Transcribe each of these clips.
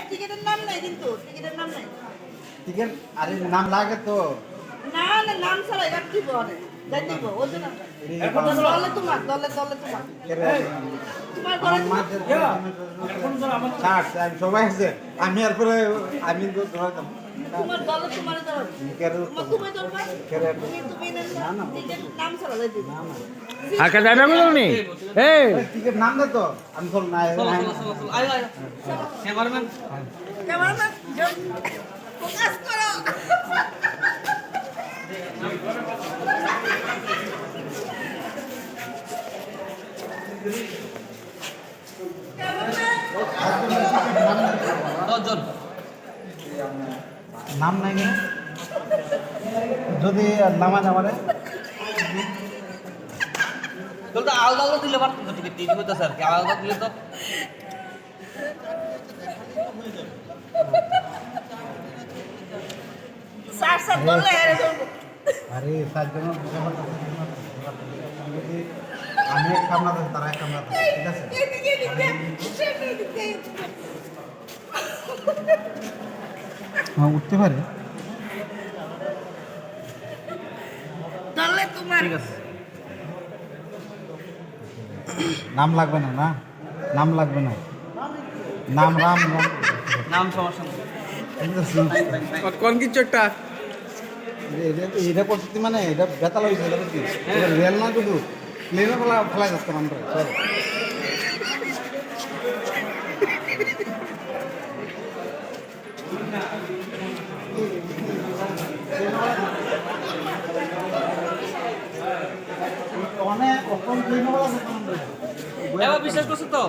টিকিটের নাম নাই কিন্তু টিকিটের নাম নাই টিকিট আরে নাম লাগে তো না না নাম ছাড়া এবার দিব অনেক যাই দিব ওই জন্য দলে তোমার তোমার ঘরে সবাই আছে আমি আর পরে আমি ধরতাম তোমার দলে তোমার তুমি ধরবা তুমি টিকিট নাম ছাড়া যাই দিব আকা যাবে বলো নি এই টিকিট নাম দে তো আমি চল না আয় ক্যামেরাম্যান ফোকাস করো নাম নাই কেন যদি নামা যাবারে তোর তো আলাদা আলাদা দিলে পারতো তো টিকিট দিব তো স্যার কি আলাদা দিলে তো স্যার স্যার বললে আরে ধরবো আরে সাতজন যদি আমি এক কামনা দেব তারা এক কামনা দেব ঠিক আছে হ্যাঁ উঠতে পারে দলে তোমার ঠিক আছে নাম লাগবে না না নাম লাগবে না নাম রাম রাম নাম সমস্যা নেই কোন কিছু একটা এটা করতে মানে এটা বেতাল হয়েছে এটা কি রেল না শুধু প্লেনে ফেলা যাচ্ছে আমরা অনেক অকল প্লেনে ফেলা যাচ্ছে এবার বিশ্বাস করছো তো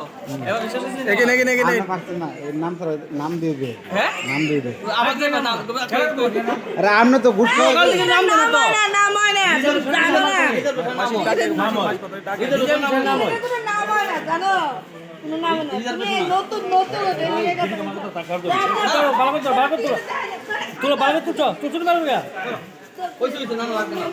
এবার বিশ্বাস করছিস এখানে এখানে এখানে আমরা পারছি না এর নাম ছাড়া নাম দিয়ে দে হ্যাঁ নাম দিয়ে দে আবার দেবে না আরে আপনি তো গুড সকাল থেকে নাম দেবে তো নাম হয় না জানো নাম হয় নাম হয় না জানো কোনো নাম না তুমি নতুন তোরা বাইরে তো চল তুই চলে বাইরে ওই চলে নাম লাগবে না